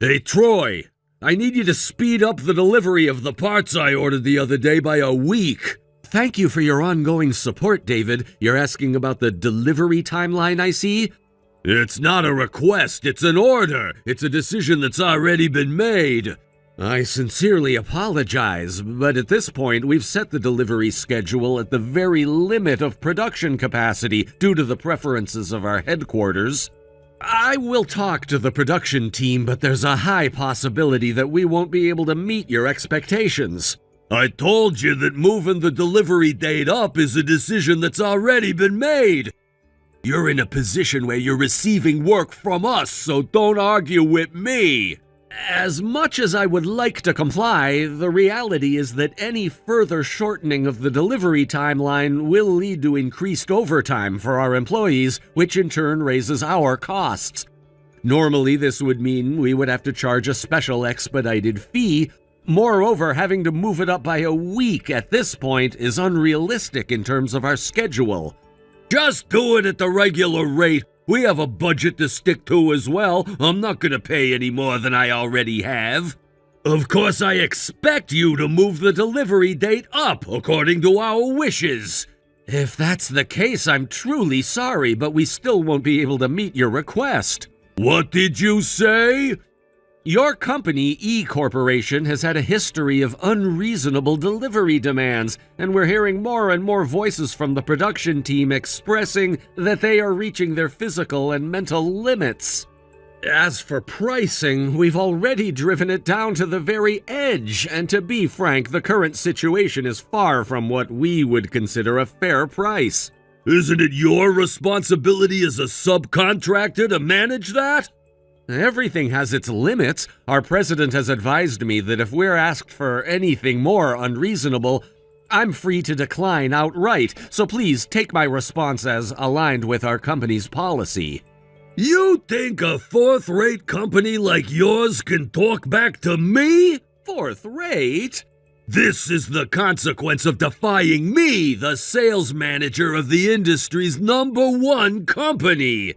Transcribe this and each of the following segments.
Hey, Troy, I need you to speed up the delivery of the parts I ordered the other day by a week. Thank you for your ongoing support, David. You're asking about the delivery timeline, I see? It's not a request, it's an order. It's a decision that's already been made. I sincerely apologize, but at this point, we've set the delivery schedule at the very limit of production capacity due to the preferences of our headquarters. I will talk to the production team, but there's a high possibility that we won't be able to meet your expectations. I told you that moving the delivery date up is a decision that's already been made. You're in a position where you're receiving work from us, so don't argue with me. As much as I would like to comply, the reality is that any further shortening of the delivery timeline will lead to increased overtime for our employees, which in turn raises our costs. Normally, this would mean we would have to charge a special expedited fee. Moreover, having to move it up by a week at this point is unrealistic in terms of our schedule. Just do it at the regular rate. We have a budget to stick to as well. I'm not going to pay any more than I already have. Of course, I expect you to move the delivery date up according to our wishes. If that's the case, I'm truly sorry, but we still won't be able to meet your request. What did you say? Your company, E Corporation, has had a history of unreasonable delivery demands, and we're hearing more and more voices from the production team expressing that they are reaching their physical and mental limits. As for pricing, we've already driven it down to the very edge, and to be frank, the current situation is far from what we would consider a fair price. Isn't it your responsibility as a subcontractor to manage that? Everything has its limits. Our president has advised me that if we're asked for anything more unreasonable, I'm free to decline outright, so please take my response as aligned with our company's policy. You think a fourth-rate company like yours can talk back to me? Fourth-rate? This is the consequence of defying me, the sales manager of the industry's #1 company.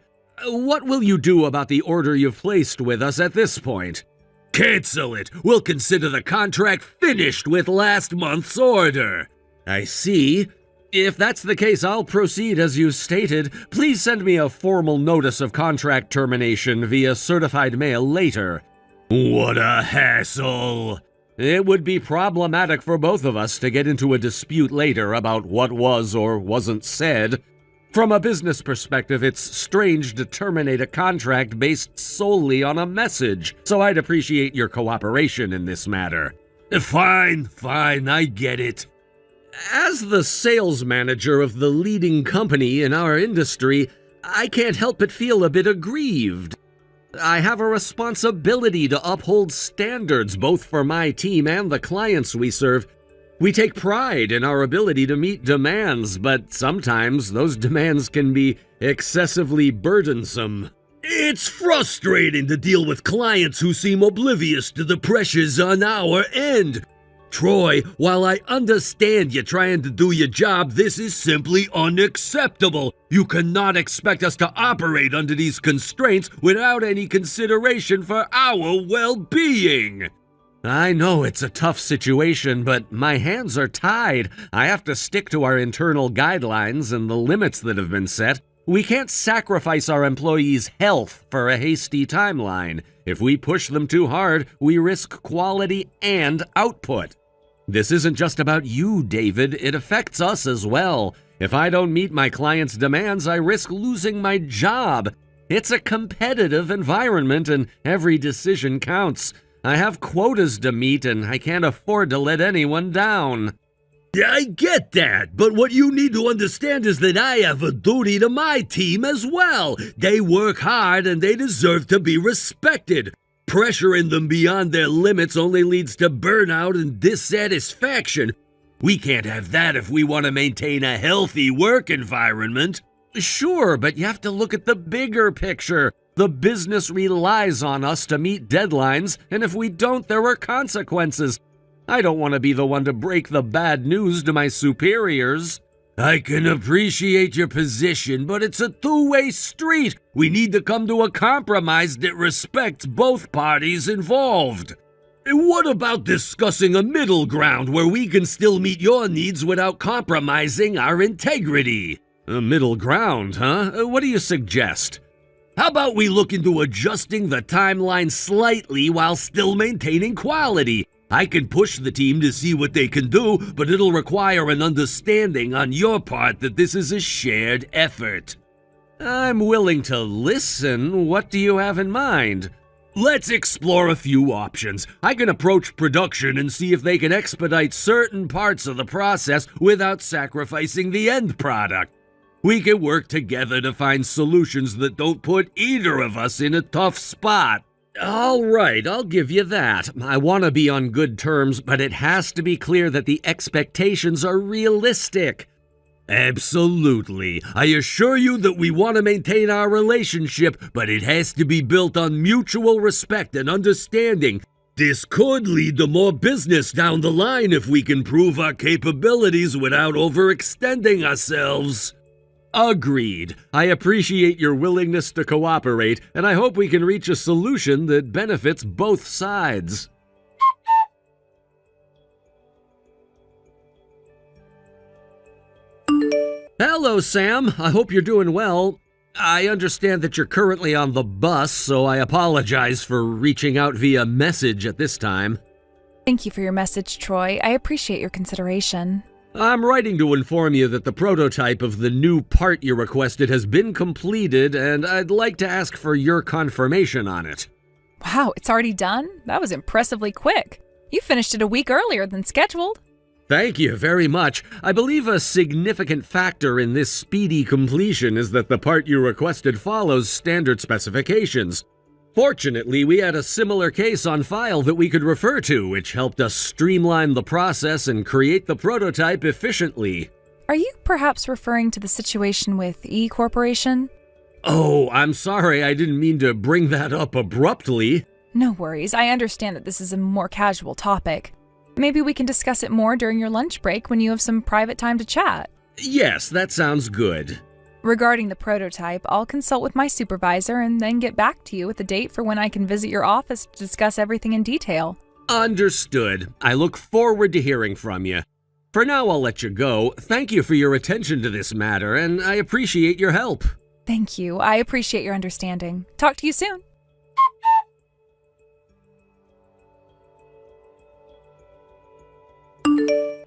What will you do about the order you've placed with us at this point? Cancel it. We'll consider the contract finished with last month's order. I see. If that's the case, I'll proceed as you stated. Please send me a formal notice of contract termination via certified mail later. What a hassle. It would be problematic for both of us to get into a dispute later about what was or wasn't said. From a business perspective, it's strange to terminate a contract based solely on a message, so I'd appreciate your cooperation in this matter. Fine, I get it. As the sales manager of the leading company in our industry, I can't help but feel a bit aggrieved. I have a responsibility to uphold standards both for my team and the clients we serve. We take pride in our ability to meet demands, but sometimes those demands can be excessively burdensome. It's frustrating to deal with clients who seem oblivious to the pressures on our end. Troy, while I understand you're trying to do your job, this is simply unacceptable. You cannot expect us to operate under these constraints without any consideration for our well-being. I know it's a tough situation, but my hands are tied. I have to stick to our internal guidelines and the limits that have been set. We can't sacrifice our employees' health for a hasty timeline. If we push them too hard, we risk quality and output. This isn't just about you, David. It affects us as well. If I don't meet my clients' demands, I risk losing my job. It's a competitive environment, and every decision counts. I have quotas to meet, and I can't afford to let anyone down. I get that, but what you need to understand is that I have a duty to my team as well. They work hard, and they deserve to be respected. Pressuring them beyond their limits only leads to burnout and dissatisfaction. We can't have that if we want to maintain a healthy work environment. Sure, but you have to look at the bigger picture. The business relies on us to meet deadlines, and if we don't, there are consequences. I don't want to be the one to break the bad news to my superiors. I can appreciate your position, but it's a two-way street. We need to come to a compromise that respects both parties involved. And what about discussing a middle ground where we can still meet your needs without compromising our integrity? A middle ground, huh? What do you suggest? How about we look into adjusting the timeline slightly while still maintaining quality? I can push the team to see what they can do, but it'll require an understanding on your part that this is a shared effort. I'm willing to listen. What do you have in mind? Let's explore a few options. I can approach production and see if they can expedite certain parts of the process without sacrificing the end product. We can work together to find solutions that don't put either of us in a tough spot. All right, I'll give you that. I want to be on good terms, but it has to be clear that the expectations are realistic. Absolutely. I assure you that we want to maintain our relationship, but it has to be built on mutual respect and understanding. This could lead to more business down the line if we can prove our capabilities without overextending ourselves. Agreed. I appreciate your willingness to cooperate, and I hope we can reach a solution that benefits both sides. Hello, Sam. I hope you're doing well. I understand that you're currently on the bus, so I apologize for reaching out via message at this time. Thank you for your message, Troy. I appreciate your consideration. I'm writing to inform you that the prototype of the new part you requested has been completed, and I'd like to ask for your confirmation on it. Wow, it's already done? That was impressively quick. You finished it a week earlier than scheduled. Thank you very much. I believe a significant factor in this speedy completion is that the part you requested follows standard specifications. Fortunately, we had a similar case on file that we could refer to, which helped us streamline the process and create the prototype efficiently. Are you perhaps referring to the situation with E Corporation? Oh, I'm sorry. I didn't mean to bring that up abruptly. No worries. I understand that this is a more casual topic. Maybe we can discuss it more during your lunch break when you have some private time to chat. Yes, that sounds good. Regarding the prototype, I'll consult with my supervisor and then get back to you with a date for when I can visit your office to discuss everything in detail. Understood. I look forward to hearing from you. For now, I'll let you go. Thank you for your attention to this matter, and I appreciate your help. Thank you. I appreciate your understanding. Talk to you soon.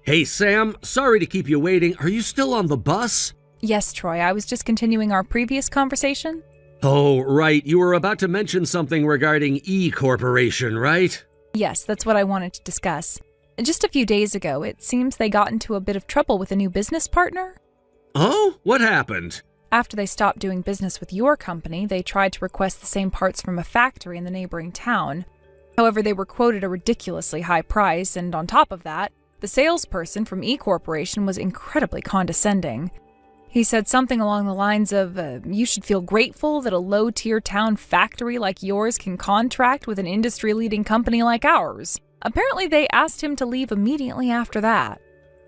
Hey, Sam. Sorry to keep you waiting. Are you still on the bus? Yes, Troy. I was just continuing our previous conversation. Oh, right. You were about to mention something regarding E Corporation, right? Yes, that's what I wanted to discuss. Just a few days ago, it seems they got into a bit of trouble with a new business partner. Oh? What happened? After they stopped doing business with your company, they tried to request the same parts from a factory in the neighboring town. However, they were quoted a ridiculously high price, and on top of that, the salesperson from E Corporation was incredibly condescending. He said something along the lines of, you should feel grateful that a low-tier town factory like yours can contract with an industry-leading company like ours. Apparently, they asked him to leave immediately after that.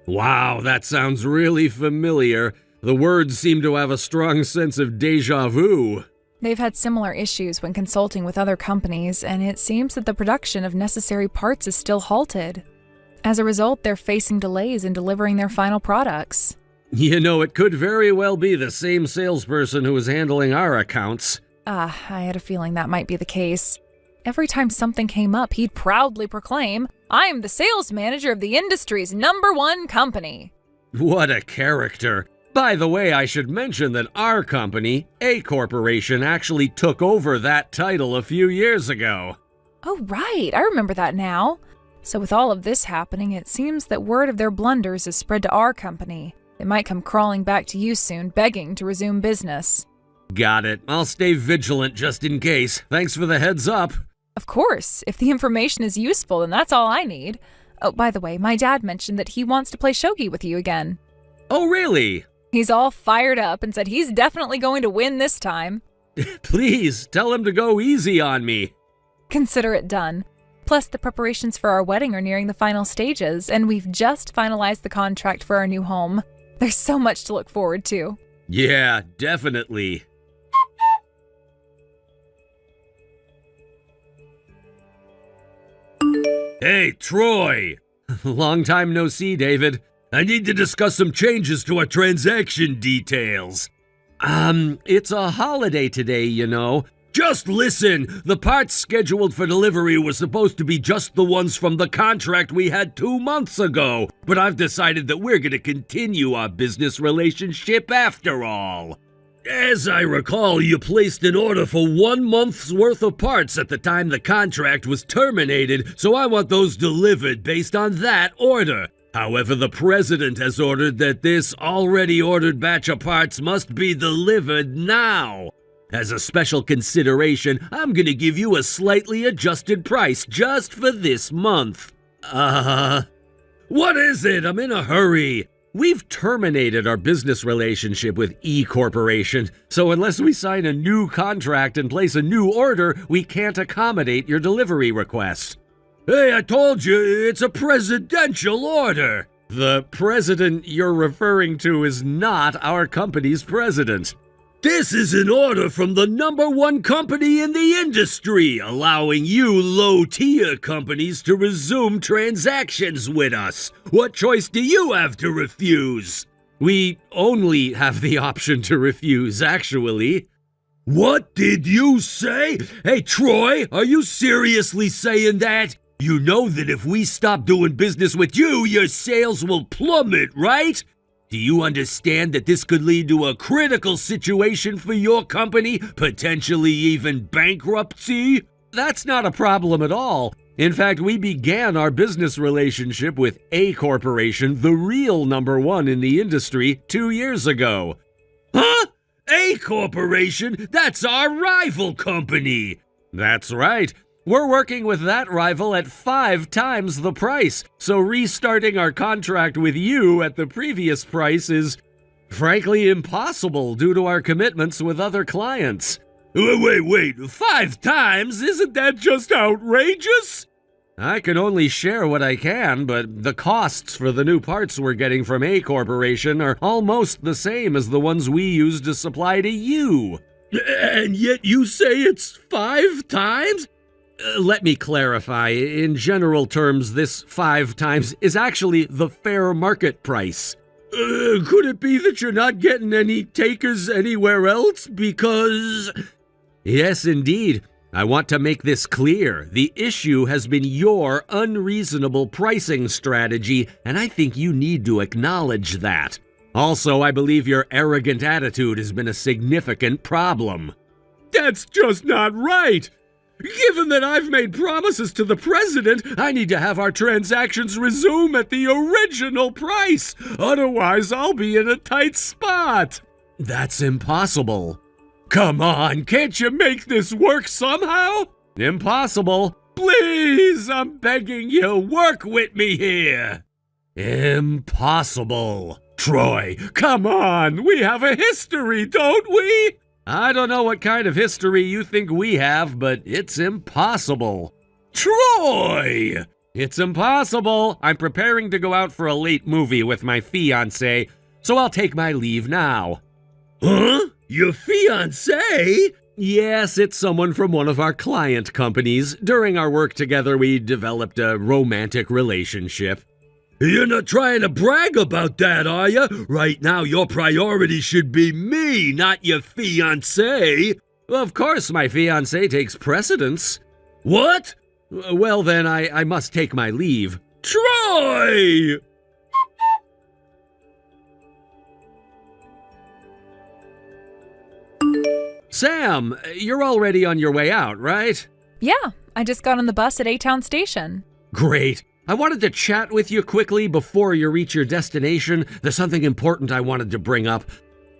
Wow, that sounds really familiar. The words seem to have a strong sense of déjà vu. They've had similar issues when consulting with other companies, and it seems that the production of necessary parts is still halted. As a result, they're facing delays in delivering their final products. You know, it could very well be the same salesperson who is handling our accounts. I had a feeling that might be the case. Every time something came up, he'd proudly proclaim, "I am the sales manager of the industry's #1 company." What a character. By the way, I should mention that our company, A Corporation, actually took over that title a few years ago. Oh, right. I remember that now. So with all of this happening, it seems that word of their blunders is spread to our company. They might come crawling back to you soon, begging to resume business. Got it. I'll stay vigilant just in case. Thanks for the heads up. Of course. If the information is useful, then that's all I need. Oh, by the way, my dad mentioned that he wants to play shogi with you again. Oh, really? He's all fired up and said he's definitely going to win this time. Please, tell him to go easy on me. Consider it done. Plus, the preparations for our wedding are nearing the final stages, and we've just finalized the contract for our new home. There's so much to look forward to. Yeah, definitely. Hey, Troy! Long time no see, David. I need to discuss some changes to our transaction details. It's a holiday today, you know. Just listen! The parts scheduled for delivery were supposed to be just the ones from the contract we had 2 months ago, but I've decided that we're going to continue our business relationship after all. As I recall, you placed an order for 1 month's worth of parts at the time the contract was terminated, so I want those delivered based on that order. However, the president has ordered that this already ordered batch of parts must be delivered now. As a special consideration, I'm gonna give you a slightly adjusted price just for this month. What is it? I'm in a hurry. We've terminated our business relationship with E Corporation, so unless we sign a new contract and place a new order, we can't accommodate your delivery request. Hey, I told you, it's a presidential order. The president you're referring to is not our company's president. This is an order from the #1 company in the industry, allowing you low-tier companies to resume transactions with us. What choice do you have to refuse? We only have the option to refuse, actually. What did you say? Hey, Troy, are you seriously saying that? You know that if we stop doing business with you, your sales will plummet, right? Do you understand that this could lead to a critical situation for your company, potentially even bankruptcy? That's not a problem at all. In fact, we began our business relationship with A Corporation, the real #1 in the industry, 2 years ago. Huh? A Corporation? That's our rival company. That's right. We're working with that rival at 5 times the price, so restarting our contract with you at the previous price is, frankly, impossible due to our commitments with other clients. Wait, 5 times? Isn't that just outrageous? I can only share what I can, but the costs for the new parts we're getting from A Corporation are almost the same as the ones we use to supply to you. And yet you say it's 5 times? Let me clarify. In general terms, this 5 times is actually the fair market price. Could it be that you're not getting any takers anywhere else because... Yes, indeed. I want to make this clear. The issue has been your unreasonable pricing strategy, and I think you need to acknowledge that. Also, I believe your arrogant attitude has been a significant problem. That's just not right! Given that I've made promises to the president, I need to have our transactions resume at the original price. Otherwise, I'll be in a tight spot. That's impossible. Come on, can't you make this work somehow? Impossible. Please, I'm begging you, work with me here. Impossible. Troy, come on, we have a history, don't we? I don't know what kind of history you think we have, but it's impossible. Troy! It's impossible. I'm preparing to go out for a late movie with my fiancé, so I'll take my leave now. Huh? Your fiancé? Yes, it's someone from one of our client companies. During our work together, we developed a romantic relationship. You're not trying to brag about that, are you? Right now, your priority should be me, not your fiancé. Of course, my fiancé takes precedence. What? Well, then, I must take my leave. Troy! Sam, you're already on your way out, right? Yeah, I just got on the bus at A-Town Station. Great. I wanted to chat with you quickly before you reach your destination. There's something important I wanted to bring up.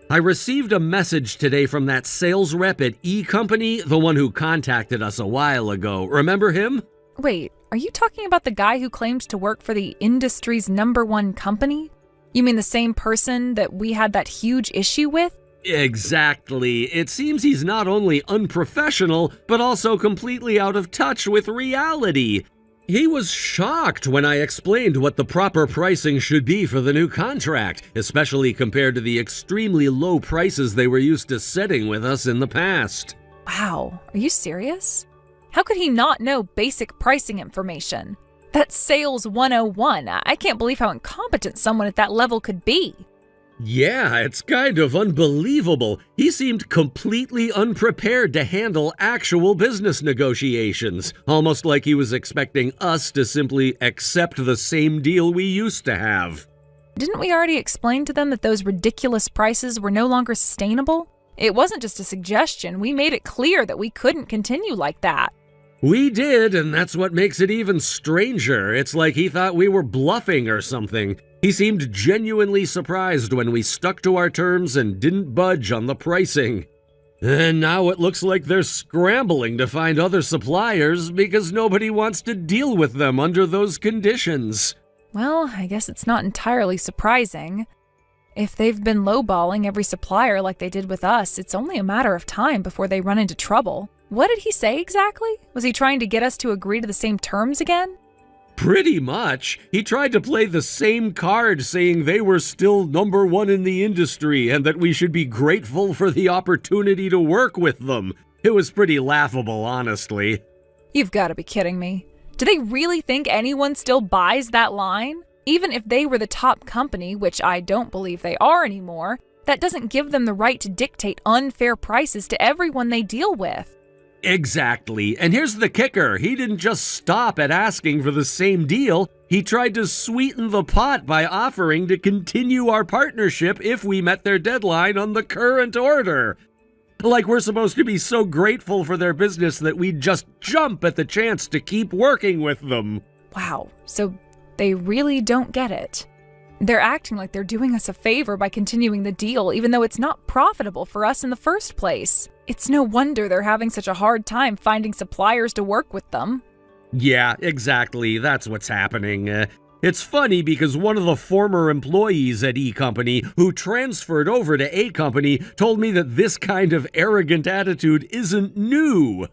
I received a message today from that sales rep at E Company, the one who contacted us a while ago. Remember him? Wait, are you talking about the guy who claims to work for the industry's #1 company? You mean the same person that we had that huge issue with? Exactly. It seems he's not only unprofessional, but also completely out of touch with reality. He was shocked when I explained what the proper pricing should be for the new contract, especially compared to the extremely low prices they were used to setting with us in the past. Wow, are you serious? How could he not know basic pricing information? That's sales 101. I can't believe how incompetent someone at that level could be. Yeah, it's kind of unbelievable. He seemed completely unprepared to handle actual business negotiations, almost like he was expecting us to simply accept the same deal we used to have. Didn't we already explain to them that those ridiculous prices were no longer sustainable? It wasn't just a suggestion. We made it clear that we couldn't continue like that. We did, and that's what makes it even stranger. It's like he thought we were bluffing or something. He seemed genuinely surprised when we stuck to our terms and didn't budge on the pricing. And now it looks like they're scrambling to find other suppliers because nobody wants to deal with them under those conditions. Well, I guess it's not entirely surprising. If they've been lowballing every supplier like they did with us, it's only a matter of time before they run into trouble. What did he say exactly? Was he trying to get us to agree to the same terms again? Pretty much. He tried to play the same card, saying they were still number one in the industry and that we should be grateful for the opportunity to work with them. It was pretty laughable, honestly. You've got to be kidding me. Do they really think anyone still buys that line? Even if they were the top company, which I don't believe they are anymore, that doesn't give them the right to dictate unfair prices to everyone they deal with. Exactly. And here's the kicker. He didn't just stop at asking for the same deal. He tried to sweeten the pot by offering to continue our partnership if we met their deadline on the current order. Like we're supposed to be so grateful for their business that we'd just jump at the chance to keep working with them. Wow, so they really don't get it. They're acting like they're doing us a favor by continuing the deal, even though it's not profitable for us in the first place. It's no wonder they're having such a hard time finding suppliers to work with them. Yeah, exactly. That's what's happening. It's funny because one of the former employees at E Company who transferred over to A Company told me that this kind of arrogant attitude isn't new.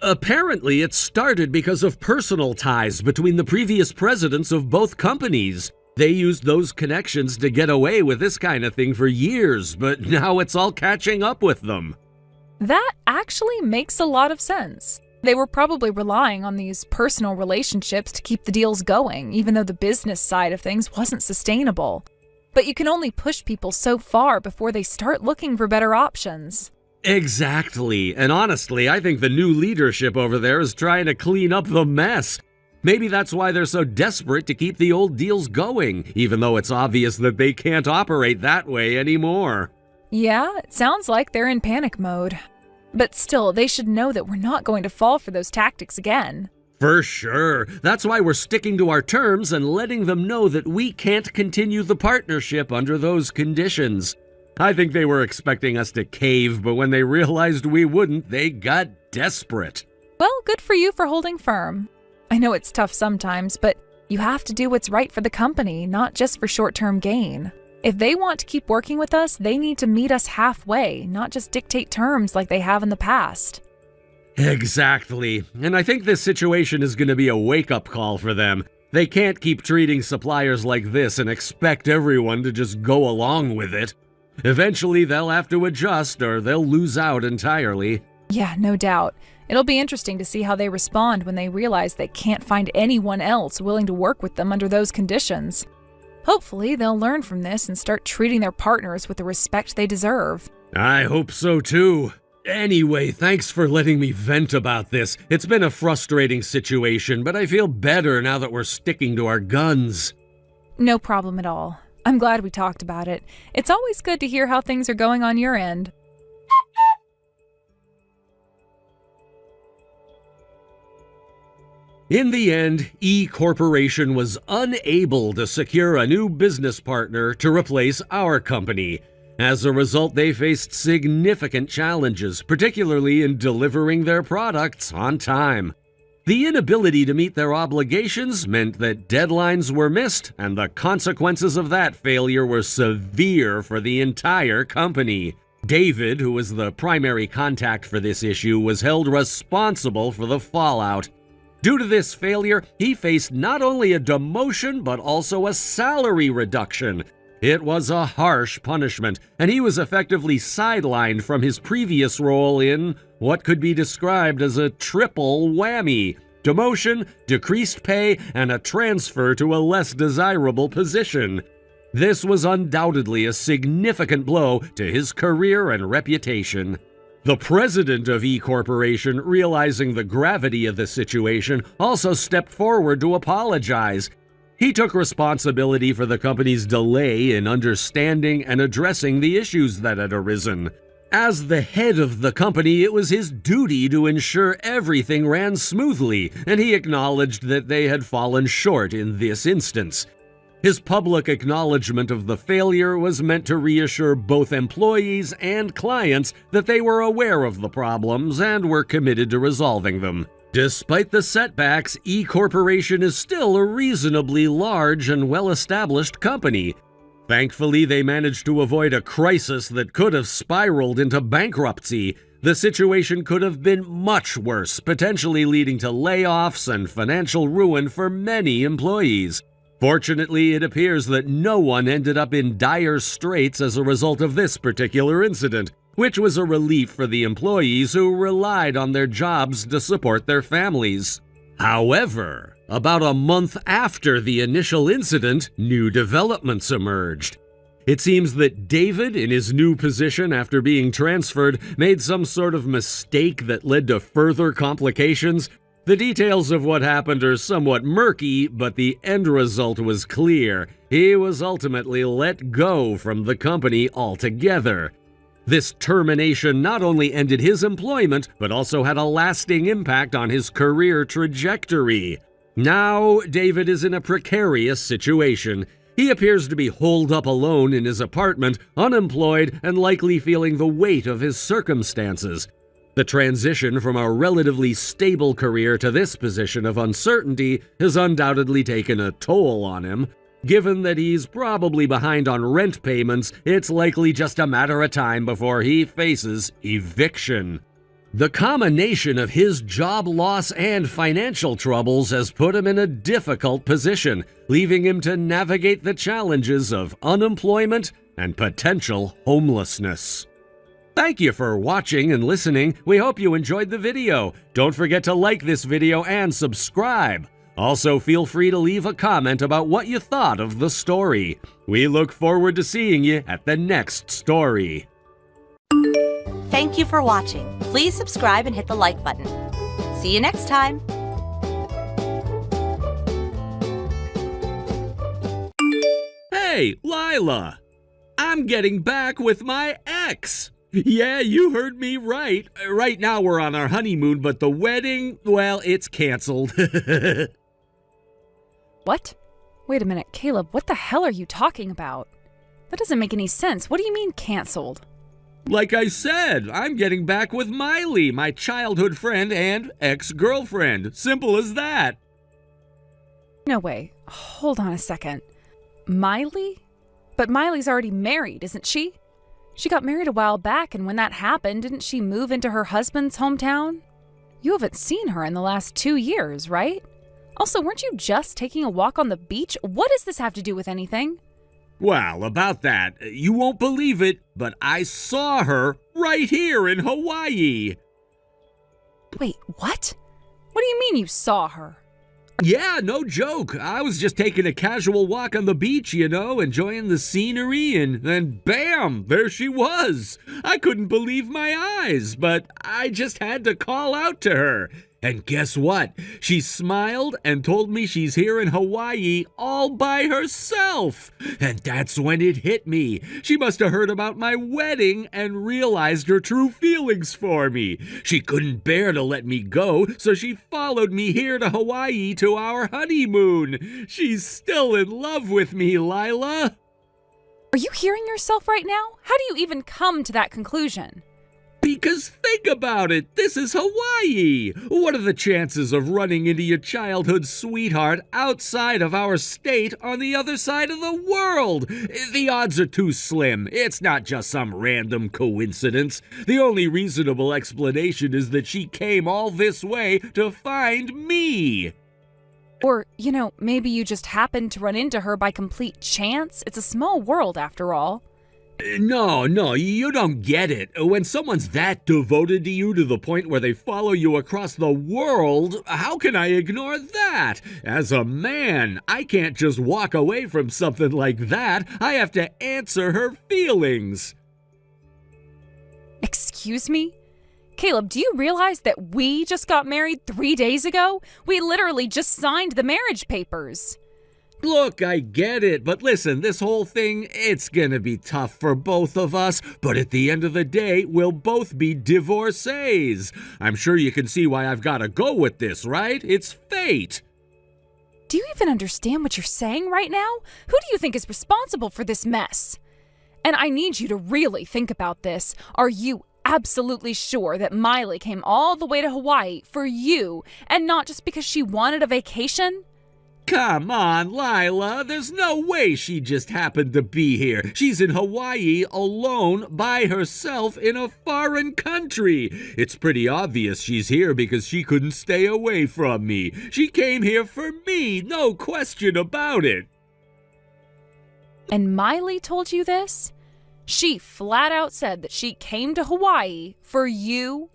Apparently, it started because of personal ties between the previous presidents of both companies. They used those connections to get away with this kind of thing for years, but now it's all catching up with them. That actually makes a lot of sense. They were probably relying on these personal relationships to keep the deals going, even though the business side of things wasn't sustainable. But you can only push people so far before they start looking for better options. Exactly. And honestly, I think the new leadership over there is trying to clean up the mess. Maybe that's why they're so desperate to keep the old deals going, even though it's obvious that they can't operate that way anymore. Yeah, it sounds like they're in panic mode. But still, they should know that we're not going to fall for those tactics again. For sure. That's why we're sticking to our terms and letting them know that we can't continue the partnership under those conditions. I think they were expecting us to cave, but when they realized we wouldn't, they got desperate. Well, good for you for holding firm. I know it's tough sometimes, but you have to do what's right for the company, not just for short-term gain. If they want to keep working with us, they need to meet us halfway, not just dictate terms like they have in the past. Exactly. And I think this situation is going to be a wake-up call for them. They can't keep treating suppliers like this and expect everyone to just go along with it. Eventually, they'll have to adjust or they'll lose out entirely. Yeah, no doubt. It'll be interesting to see how they respond when they realize they can't find anyone else willing to work with them under those conditions. Hopefully, they'll learn from this and start treating their partners with the respect they deserve. I hope so too. Anyway, thanks for letting me vent about this. It's been a frustrating situation, but I feel better now that we're sticking to our guns. No problem at all. I'm glad we talked about it. It's always good to hear how things are going on your end. In the end, E Corporation was unable to secure a new business partner to replace our company. As a result, they faced significant challenges, particularly in delivering their products on time. The inability to meet their obligations meant that deadlines were missed, and the consequences of that failure were severe for the entire company. David, who was the primary contact for this issue, was held responsible for the fallout. Due to this failure, he faced not only a demotion but also a salary reduction. It was a harsh punishment, and he was effectively sidelined from his previous role in what could be described as a triple whammy: demotion, decreased pay, and a transfer to a less desirable position. This was undoubtedly a significant blow to his career and reputation. The president of E Corporation, realizing the gravity of the situation, also stepped forward to apologize. He took responsibility for the company's delay in understanding and addressing the issues that had arisen. As the head of the company, it was his duty to ensure everything ran smoothly, and he acknowledged that they had fallen short in this instance. His public acknowledgement of the failure was meant to reassure both employees and clients that they were aware of the problems and were committed to resolving them. Despite the setbacks, E Corporation is still a reasonably large and well-established company. Thankfully, they managed to avoid a crisis that could have spiraled into bankruptcy. The situation could have been much worse, potentially leading to layoffs and financial ruin for many employees. Fortunately, it appears that no one ended up in dire straits as a result of this particular incident, which was a relief for the employees who relied on their jobs to support their families. However, about a month after the initial incident, new developments emerged. It seems that David, in his new position after being transferred, made some sort of mistake that led to further complications. The details of what happened are somewhat murky, but the end result was clear. He was ultimately let go from the company altogether. This termination not only ended his employment, but also had a lasting impact on his career trajectory. Now, David is in a precarious situation. He appears to be holed up alone in his apartment, unemployed, and likely feeling the weight of his circumstances. The transition from a relatively stable career to this position of uncertainty has undoubtedly taken a toll on him. Given that he's probably behind on rent payments, it's likely just a matter of time before he faces eviction. The combination of his job loss and financial troubles has put him in a difficult position, leaving him to navigate the challenges of unemployment and potential homelessness. Thank you for watching and listening. We hope you enjoyed the video. Don't forget to like this video and subscribe. Also, feel free to leave a comment about what you thought of the story. We look forward to seeing you at the next story. Thank you for watching. Please subscribe and hit the like button. See you next time. Hey, Lila! I'm getting back with my ex! Yeah, you heard me right. Right now we're on our honeymoon, but the wedding, well, it's canceled. What? Wait a minute, Caleb, what the hell are you talking about? That doesn't make any sense. What do you mean canceled? Like I said, I'm getting back with Miley, my childhood friend and ex-girlfriend. Simple as that. No way. Hold on a second. Miley? But Miley's already married, isn't she? She got married a while back, and when that happened, didn't she move into her husband's hometown? You haven't seen her in the last 2 years, right? Also, weren't you just taking a walk on the beach? What does this have to do with anything? Well, about that, you won't believe it, but I saw her right here in Hawaii. Wait, what? What do you mean you saw her? Yeah, no joke. I was just taking a casual walk on the beach, enjoying the scenery, and then bam, there she was. I couldn't believe my eyes, but I just had to call out to her. And guess what? She smiled and told me she's here in Hawaii all by herself. And that's when it hit me. She must have heard about my wedding and realized her true feelings for me. She couldn't bear to let me go, so she followed me here to Hawaii to our honeymoon. She's still in love with me, Lila. Are you hearing yourself right now? How do you even come to that conclusion? Because think about it, this is Hawaii. What are the chances of running into your childhood sweetheart outside of our state on the other side of the world? The odds are too slim. It's not just some random coincidence. The only reasonable explanation is that she came all this way to find me. Or, maybe you just happened to run into her by complete chance. It's a small world after all. No, you don't get it. When someone's that devoted to you to the point where they follow you across the world, how can I ignore that? As a man, I can't just walk away from something like that. I have to answer her feelings. Excuse me? Caleb, do you realize that we just got married 3 days ago? We literally just signed the marriage papers. Look, I get it, but listen, this whole thing, it's gonna be tough for both of us, but at the end of the day, we'll both be divorcees. I'm sure you can see why I've gotta go with this, right? It's fate. Do you even understand what you're saying right now? Who do you think is responsible for this mess? And I need you to really think about this. Are you absolutely sure that Miley came all the way to Hawaii for you and not just because she wanted a vacation? Come on, Lila, there's no way she just happened to be here. She's in Hawaii alone by herself in a foreign country. It's pretty obvious she's here because she couldn't stay away from me. She came here for me, no question about it. And Miley told you this? She flat out said that she came to Hawaii for you?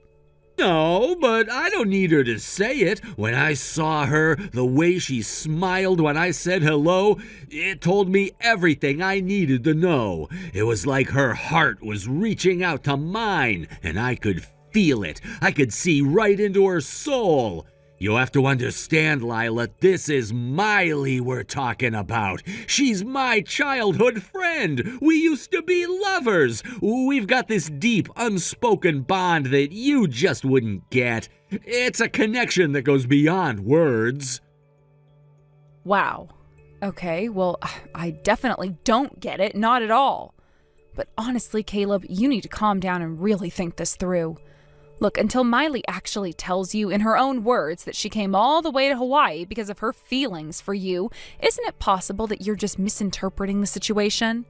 No, but I don't need her to say it. When I saw her, the way she smiled when I said hello, it told me everything I needed to know. It was like her heart was reaching out to mine, and I could feel it. I could see right into her soul. You have to understand, Lila, this is Miley we're talking about. She's my childhood friend. We used to be lovers. We've got this deep, unspoken bond that you just wouldn't get. It's a connection that goes beyond words. Wow. Okay, well, I definitely don't get it, not at all. But honestly, Caleb, you need to calm down and really think this through. Look, until Miley actually tells you in her own words that she came all the way to Hawaii because of her feelings for you, isn't it possible that you're just misinterpreting the situation?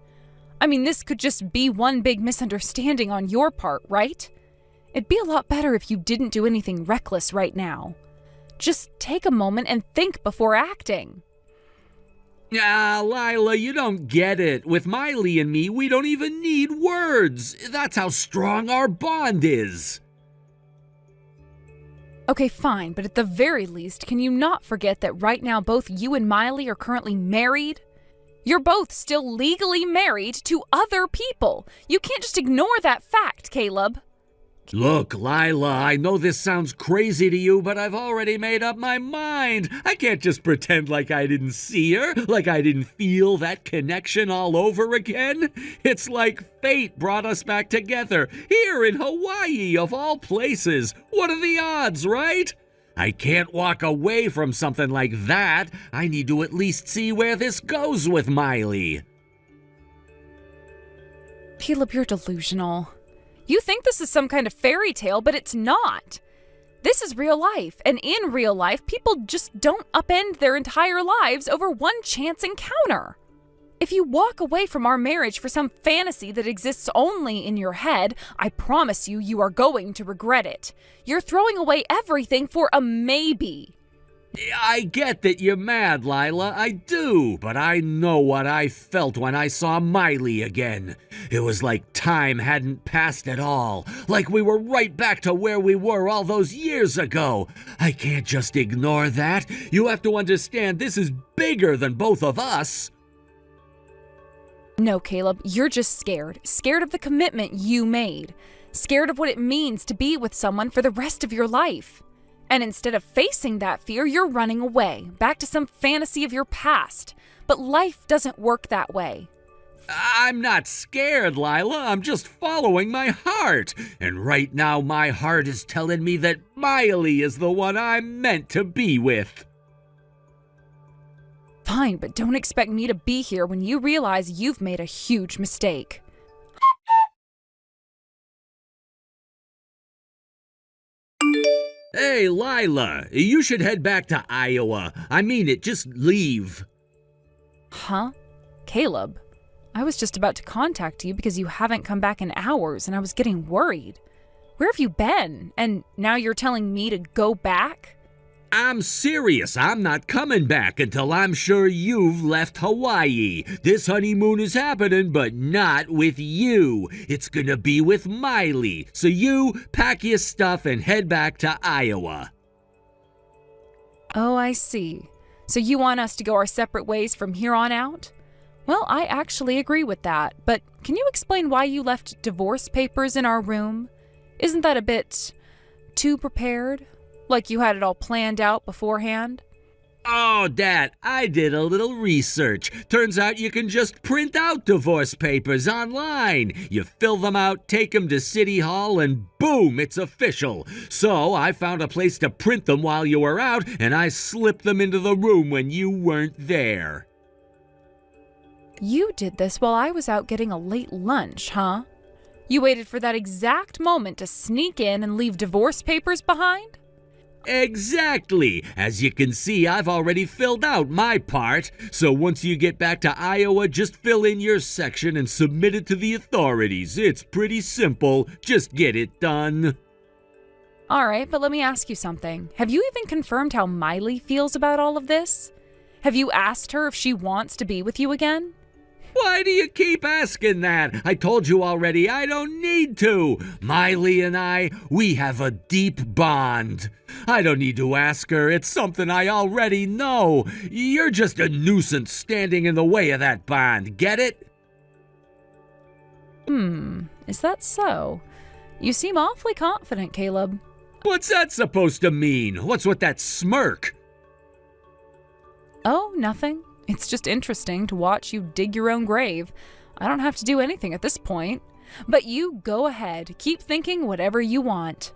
I mean, this could just be one big misunderstanding on your part, right? It'd be a lot better if you didn't do anything reckless right now. Just take a moment and think before acting. Lila, you don't get it. With Miley and me, we don't even need words. That's how strong our bond is. Okay, fine, but at the very least, can you not forget that right now both you and Miley are currently married? You're both still legally married to other people. You can't just ignore that fact, Caleb. Look, Lila, I know this sounds crazy to you, but I've already made up my mind. I can't just pretend like I didn't see her, like I didn't feel that connection all over again. It's like fate brought us back together, here in Hawaii of all places. What are the odds, right? I can't walk away from something like that. I need to at least see where this goes with Miley. Caleb, you're delusional. You think this is some kind of fairy tale, but it's not. This is real life, and in real life, people just don't upend their entire lives over one chance encounter. If you walk away from our marriage for some fantasy that exists only in your head, I promise you, you are going to regret it. You're throwing away everything for a maybe. I get that you're mad, Lila, I do, but I know what I felt when I saw Miley again. It was like time hadn't passed at all, like we were right back to where we were all those years ago. I can't just ignore that. You have to understand this is bigger than both of us. No, Caleb, you're just scared. Scared of the commitment you made. Scared of what it means to be with someone for the rest of your life. And instead of facing that fear, you're running away, back to some fantasy of your past. But life doesn't work that way. I'm not scared, Lila. I'm just following my heart. And right now, my heart is telling me that Miley is the one I'm meant to be with. Fine, but don't expect me to be here when you realize you've made a huge mistake. Hey, Lila, you should head back to Iowa. I mean it, just leave. Huh? Caleb, I was just about to contact you because you haven't come back in hours and I was getting worried. Where have you been? And now you're telling me to go back? I'm serious. I'm not coming back until I'm sure you've left Hawaii. This honeymoon is happening, but not with you. It's gonna be with Miley. So you pack your stuff and head back to Iowa. Oh, I see. So you want us to go our separate ways from here on out? Well, I actually agree with that, but can you explain why you left divorce papers in our room? Isn't that a bit too prepared? Like you had it all planned out beforehand? Oh, Dad, I did a little research. Turns out you can just print out divorce papers online. You fill them out, take them to City Hall, and boom, it's official. So I found a place to print them while you were out, and I slipped them into the room when you weren't there. You did this while I was out getting a late lunch, huh? You waited for that exact moment to sneak in and leave divorce papers behind? Exactly. As you can see, I've already filled out my part. So once you get back to Iowa, just fill in your section and submit it to the authorities. It's pretty simple. Just get it done. All right, but let me ask you something. Have you even confirmed how Miley feels about all of this? Have you asked her if she wants to be with you again? Why do you keep asking that? I told you already I don't need to. Miley and I, we have a deep bond. I don't need to ask her. It's something I already know. You're just a nuisance standing in the way of that bond. Get it? Is that so? You seem awfully confident, Caleb. What's that supposed to mean? What's with that smirk? Oh, nothing. It's just interesting to watch you dig your own grave. I don't have to do anything at this point. But you go ahead. Keep thinking whatever you want.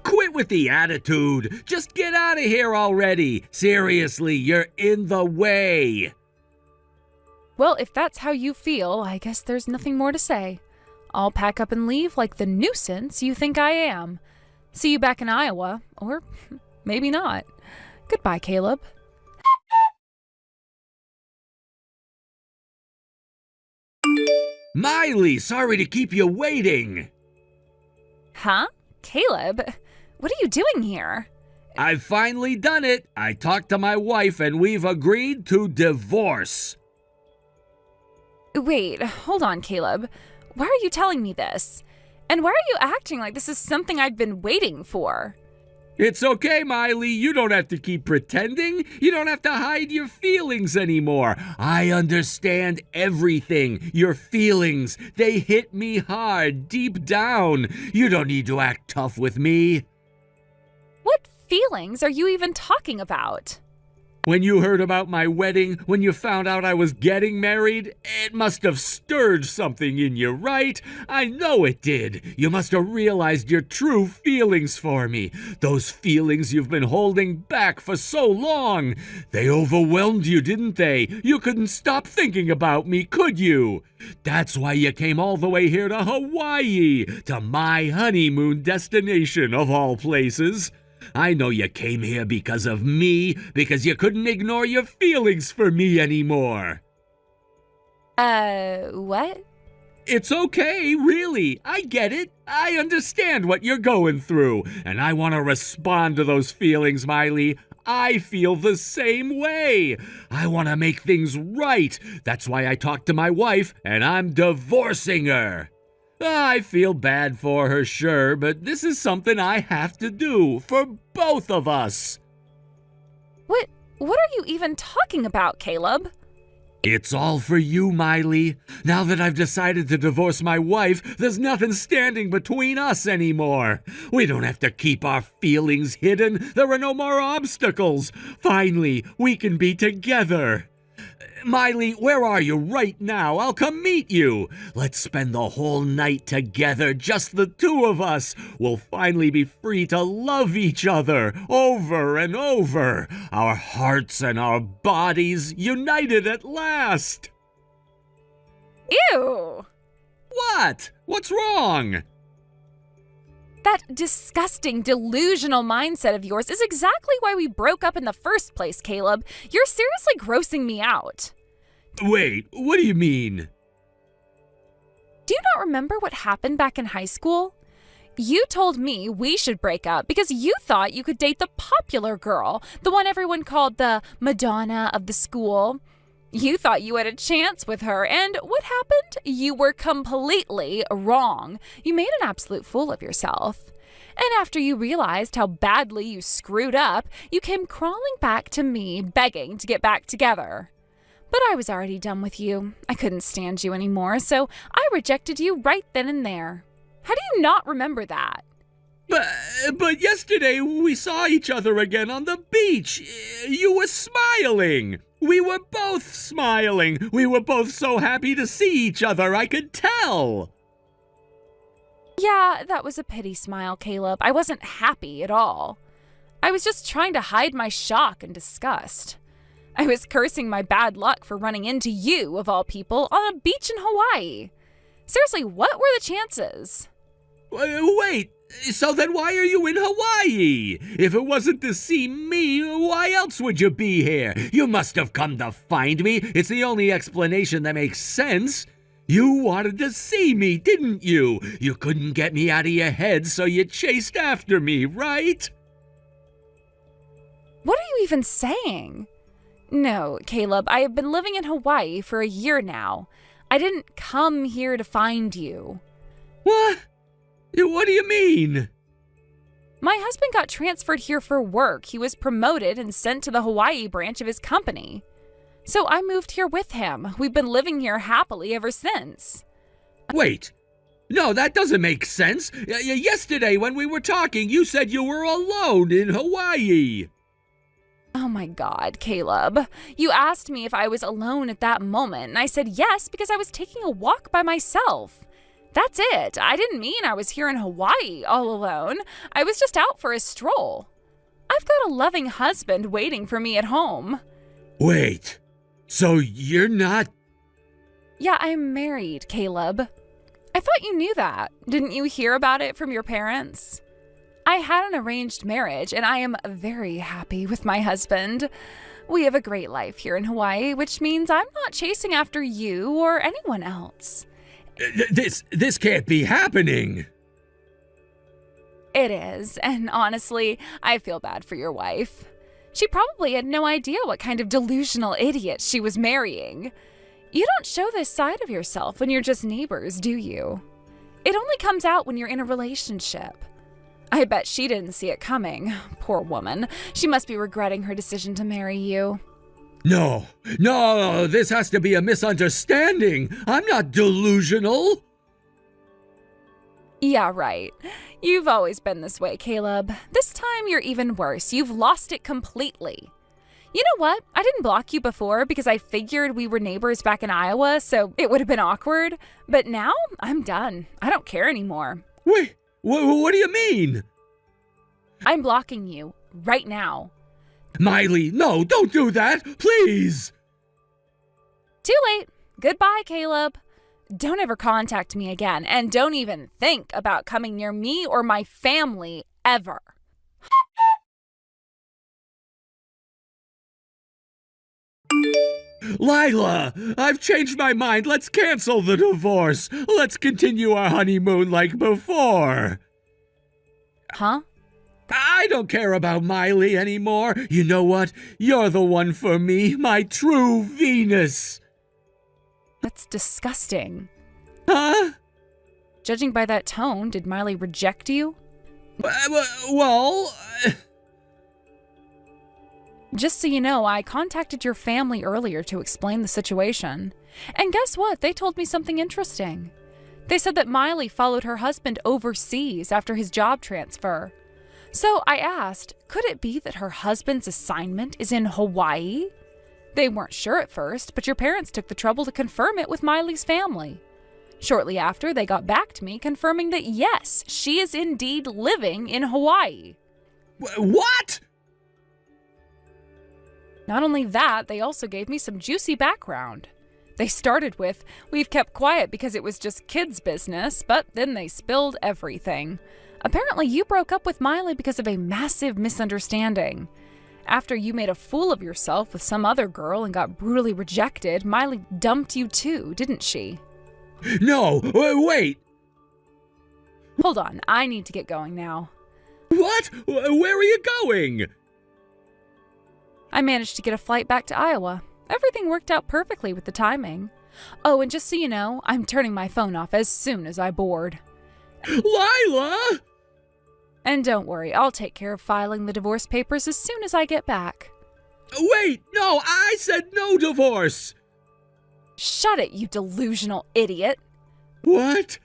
Quit with the attitude. Just get out of here already. Seriously, you're in the way. Well, if that's how you feel, I guess there's nothing more to say. I'll pack up and leave like the nuisance you think I am. See you back in Iowa, or maybe not. Goodbye, Caleb. Miley, sorry to keep you waiting. Huh? Caleb? What are you doing here? I've finally done it. I talked to my wife and we've agreed to divorce. Wait, hold on, Caleb. Why are you telling me this? And why are you acting like this is something I've been waiting for? It's okay, Miley. You don't have to keep pretending. You don't have to hide your feelings anymore. I understand everything. Your feelings, they hit me hard, deep down. You don't need to act tough with me. What feelings are you even talking about? When you heard about my wedding, when you found out I was getting married, it must have stirred something in you, right? I know it did. You must have realized your true feelings for me. Those feelings you've been holding back for so long. They overwhelmed you, didn't they? You couldn't stop thinking about me, could you? That's why you came all the way here to Hawaii, to my honeymoon destination of all places. I know you came here because of me, because you couldn't ignore your feelings for me anymore. What? It's okay, really. I get it. I understand what you're going through, and I want to respond to those feelings, Miley. I feel the same way. I want to make things right. That's why I talked to my wife, and I'm divorcing her. I feel bad for her, sure, but this is something I have to do for both of us. What are you even talking about, Caleb? It's all for you, Miley. Now that I've decided to divorce my wife, there's nothing standing between us anymore. We don't have to keep our feelings hidden. There are no more obstacles. Finally, we can be together. Miley, where are you right now? I'll come meet you. Let's spend the whole night together, just the two of us. We'll finally be free to love each other over and over. Our hearts and our bodies united at last. Ew! What? What's wrong? That disgusting, delusional mindset of yours is exactly why we broke up in the first place, Caleb. You're seriously grossing me out. Wait, what do you mean? Do you not remember what happened back in high school? You told me we should break up because you thought you could date the popular girl, the one everyone called the Madonna of the school. You thought you had a chance with her, and what happened? You were completely wrong. You made an absolute fool of yourself. And after you realized how badly you screwed up, you came crawling back to me, begging to get back together. But I was already done with you. I couldn't stand you anymore, so I rejected you right then and there. How do you not remember that? But yesterday we saw each other again on the beach. You were smiling. We were both smiling. We were both so happy to see each other, I could tell. Yeah, that was a pity smile, Caleb. I wasn't happy at all. I was just trying to hide my shock and disgust. I was cursing my bad luck for running into you, of all people, on a beach in Hawaii. Seriously, what were the chances? Wait, so then why are you in Hawaii? If it wasn't to see me, why else would you be here? You must have come to find me. It's the only explanation that makes sense. You wanted to see me, didn't you? You couldn't get me out of your head, so you chased after me, right? What are you even saying? No, Caleb, I have been living in Hawaii for a year now. I didn't come here to find you. What? What do you mean? My husband got transferred here for work. He was promoted and sent to the Hawaii branch of his company. So I moved here with him. We've been living here happily ever since. Wait. No, that doesn't make sense. Yesterday when we were talking, you said you were alone in Hawaii. Oh my God, Caleb. You asked me if I was alone at that moment, and I said yes because I was taking a walk by myself. That's it. I didn't mean I was here in Hawaii all alone. I was just out for a stroll. I've got a loving husband waiting for me at home. Wait, so you're not... Yeah, I'm married, Caleb. I thought you knew that. Didn't you hear about it from your parents? I had an arranged marriage, and I am very happy with my husband. We have a great life here in Hawaii, which means I'm not chasing after you or anyone else. This can't be happening. It is, and honestly, I feel bad for your wife. She probably had no idea what kind of delusional idiot she was marrying. You don't show this side of yourself when you're just neighbors, do you? It only comes out when you're in a relationship. I bet she didn't see it coming. Poor woman. She must be regretting her decision to marry you. No, this has to be a misunderstanding. I'm not delusional. Yeah, right. You've always been this way, Caleb. This time you're even worse. You've lost it completely. You know what? I didn't block you before because I figured we were neighbors back in Iowa, so it would have been awkward. But now I'm done. I don't care anymore. Wait, what do you mean? I'm blocking you right now. Miley, no, don't do that, please. Too late. Goodbye, Caleb. Don't ever contact me again, and don't even think about coming near me or my family ever. Lila, I've changed my mind. Let's cancel the divorce. Let's continue our honeymoon like before. Huh? I don't care about Miley anymore. You know what? You're the one for me, my true Venus. That's disgusting. Huh? Judging by that tone, did Miley reject you? Well... Just so you know, I contacted your family earlier to explain the situation. And guess what? They told me something interesting. They said that Miley followed her husband overseas after his job transfer. So I asked, could it be that her husband's assignment is in Hawaii? They weren't sure at first, but your parents took the trouble to confirm it with Miley's family. Shortly after, they got back to me confirming that yes, she is indeed living in Hawaii. What? Not only that, they also gave me some juicy background. They started with, we've kept quiet because it was just kids' business, but then they spilled everything. Apparently, you broke up with Miley because of a massive misunderstanding. After you made a fool of yourself with some other girl and got brutally rejected, Miley dumped you too, didn't she? No, wait. Hold on, I need to get going now. What? Where are you going? I managed to get a flight back to Iowa. Everything worked out perfectly with the timing. Oh, and just so you know, I'm turning my phone off as soon as I board. Lila! And don't worry, I'll take care of filing the divorce papers as soon as I get back. Wait, no, I said no divorce! Shut it, you delusional idiot. What?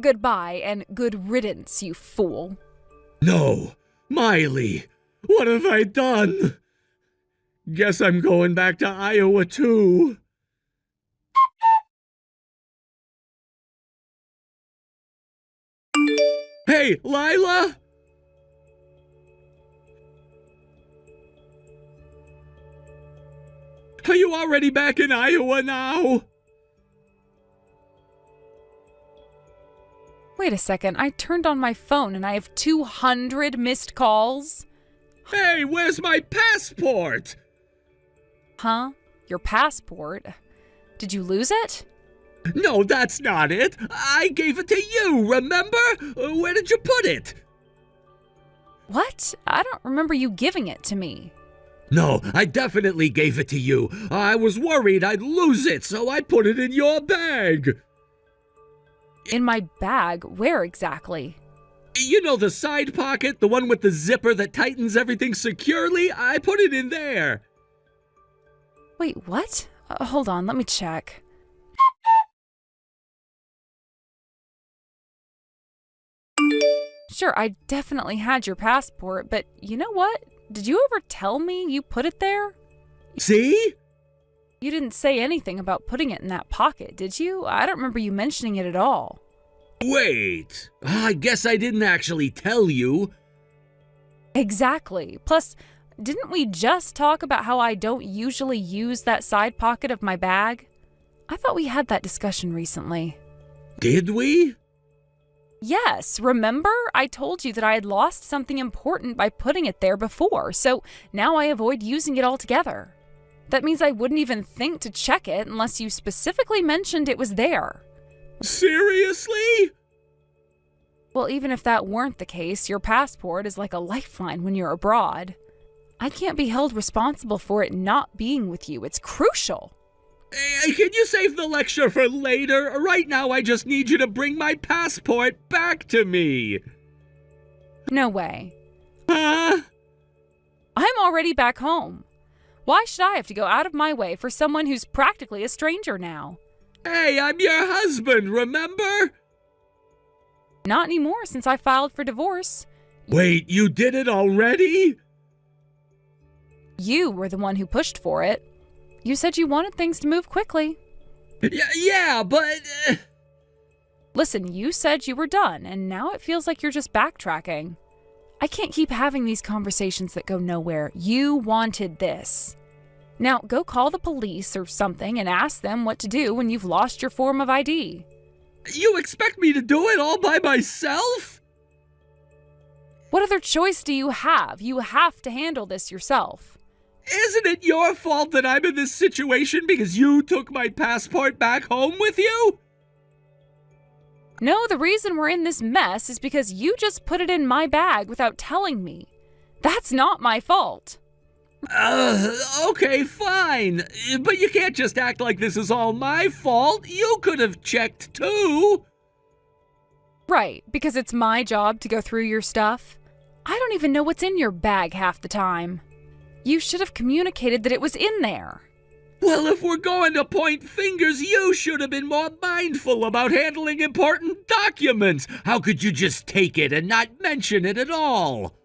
Goodbye and good riddance, you fool. No, Miley, what have I done? Guess I'm going back to Iowa too. Hey, Lila! Are you already back in Iowa now? Wait a second, I turned on my phone and I have 200 missed calls? Hey, where's my passport? Huh? Your passport? Did you lose it? No, that's not it. I gave it to you, remember? Where did you put it? What? I don't remember you giving it to me. No, I definitely gave it to you. I was worried I'd lose it, so I put it in your bag. In my bag? Where exactly? You know the side pocket, the one with the zipper that tightens everything securely? I put it in there. Wait, what? Hold on, let me check. Sure, I definitely had your passport, but you know what? Did you ever tell me you put it there? See? You didn't say anything about putting it in that pocket, did you? I don't remember you mentioning it at all. Wait, I guess I didn't actually tell you. Exactly. Plus, didn't we just talk about how I don't usually use that side pocket of my bag? I thought we had that discussion recently. Did we? Yes, remember? I told you that I had lost something important by putting it there before, so now I avoid using it altogether. That means I wouldn't even think to check it unless you specifically mentioned it was there. Seriously? Well, even if that weren't the case, your passport is like a lifeline when you're abroad. I can't be held responsible for it not being with you. It's crucial. Hey, can you save the lecture for later? Right now, I just need you to bring my passport back to me. No way. Huh? I'm already back home. Why should I have to go out of my way for someone who's practically a stranger now? Hey, I'm your husband, remember? Not anymore since I filed for divorce. Wait, you did it already? You were the one who pushed for it. You said you wanted things to move quickly. Yeah, but... Listen, you said you were done, and now it feels like you're just backtracking. I can't keep having these conversations that go nowhere. You wanted this. Now, go call the police or something and ask them what to do when you've lost your form of ID. You expect me to do it all by myself? What other choice do you have? You have to handle this yourself. Isn't it your fault that I'm in this situation because you took my passport back home with you? No, the reason we're in this mess is because you just put it in my bag without telling me. That's not my fault. Okay, fine. But you can't just act like this is all my fault. You could have checked too. Right, because it's my job to go through your stuff. I don't even know what's in your bag half the time. You should have communicated that it was in there. Well, if we're going to point fingers, you should have been more mindful about handling important documents. How could you just take it and not mention it at all?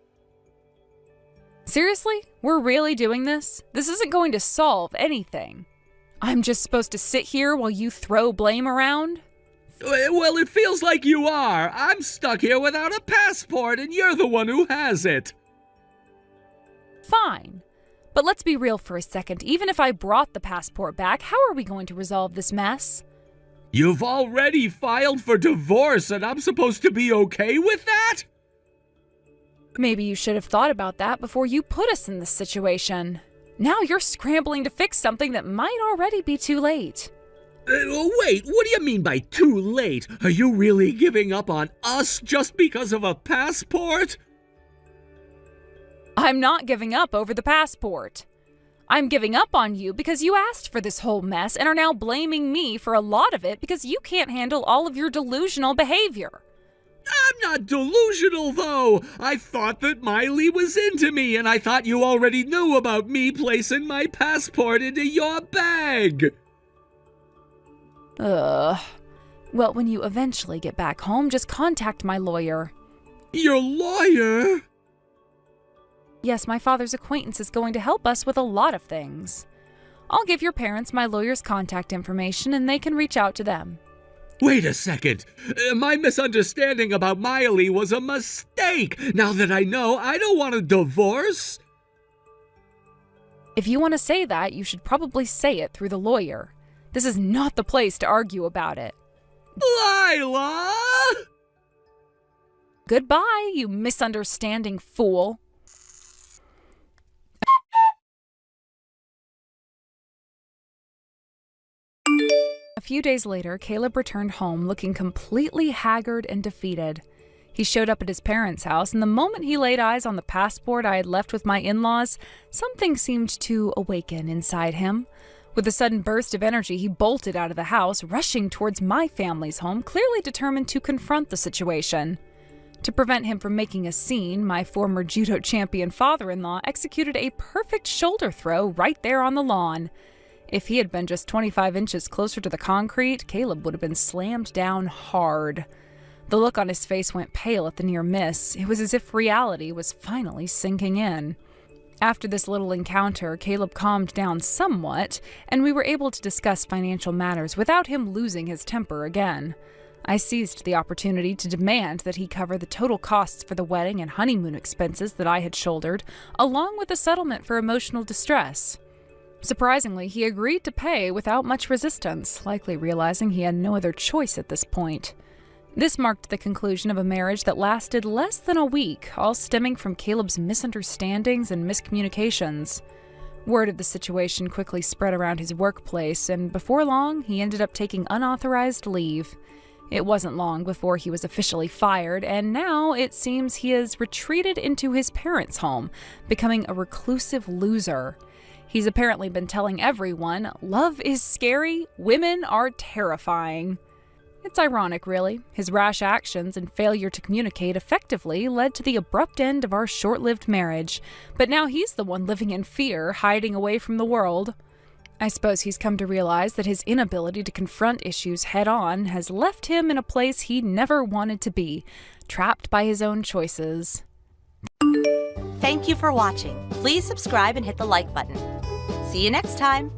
Seriously? We're really doing this? This isn't going to solve anything. I'm just supposed to sit here while you throw blame around? Well, it feels like you are. I'm stuck here without a passport, and you're the one who has it. Fine. But let's be real for a second. Even if I brought the passport back, how are we going to resolve this mess? You've already filed for divorce and I'm supposed to be okay with that? Maybe you should have thought about that before you put us in this situation. Now you're scrambling to fix something that might already be too late. Wait, what do you mean by too late? Are you really giving up on us just because of a passport? I'm not giving up over the passport. I'm giving up on you because you asked for this whole mess and are now blaming me for a lot of it because you can't handle all of your delusional behavior. I'm not delusional, though. I thought that Miley was into me, and I thought you already knew about me placing my passport into your bag. Well, when you eventually get back home, just contact my lawyer. Your lawyer? Yes, my father's acquaintance is going to help us with a lot of things. I'll give your parents my lawyer's contact information and they can reach out to them. Wait a second. My misunderstanding about Miley was a mistake. Now that I know, I don't want a divorce. If you want to say that, you should probably say it through the lawyer. This is not the place to argue about it. Lila! Goodbye, you misunderstanding fool. A few days later, Caleb returned home looking completely haggard and defeated. He showed up at his parents' house, and the moment he laid eyes on the passport I had left with my in-laws, something seemed to awaken inside him. With a sudden burst of energy, he bolted out of the house, rushing towards my family's home, clearly determined to confront the situation. To prevent him from making a scene, my former judo champion father-in-law executed a perfect shoulder throw right there on the lawn. If he had been just 25 inches closer to the concrete, Caleb would have been slammed down hard. The look on his face went pale at the near miss. It was as if reality was finally sinking in. After this little encounter, Caleb calmed down somewhat, and we were able to discuss financial matters without him losing his temper again. I seized the opportunity to demand that he cover the total costs for the wedding and honeymoon expenses that I had shouldered, along with a settlement for emotional distress. Surprisingly, he agreed to pay without much resistance, likely realizing he had no other choice at this point. This marked the conclusion of a marriage that lasted less than a week, all stemming from Caleb's misunderstandings and miscommunications. Word of the situation quickly spread around his workplace, and before long, he ended up taking unauthorized leave. It wasn't long before he was officially fired, and now it seems he has retreated into his parents' home, becoming a reclusive loser. He's apparently been telling everyone, love is scary, women are terrifying. It's ironic, really. His rash actions and failure to communicate effectively led to the abrupt end of our short-lived marriage, but now he's the one living in fear, hiding away from the world. I suppose he's come to realize that his inability to confront issues head-on has left him in a place he never wanted to be, trapped by his own choices. Thank you for watching. Please subscribe and hit the like button. See you next time.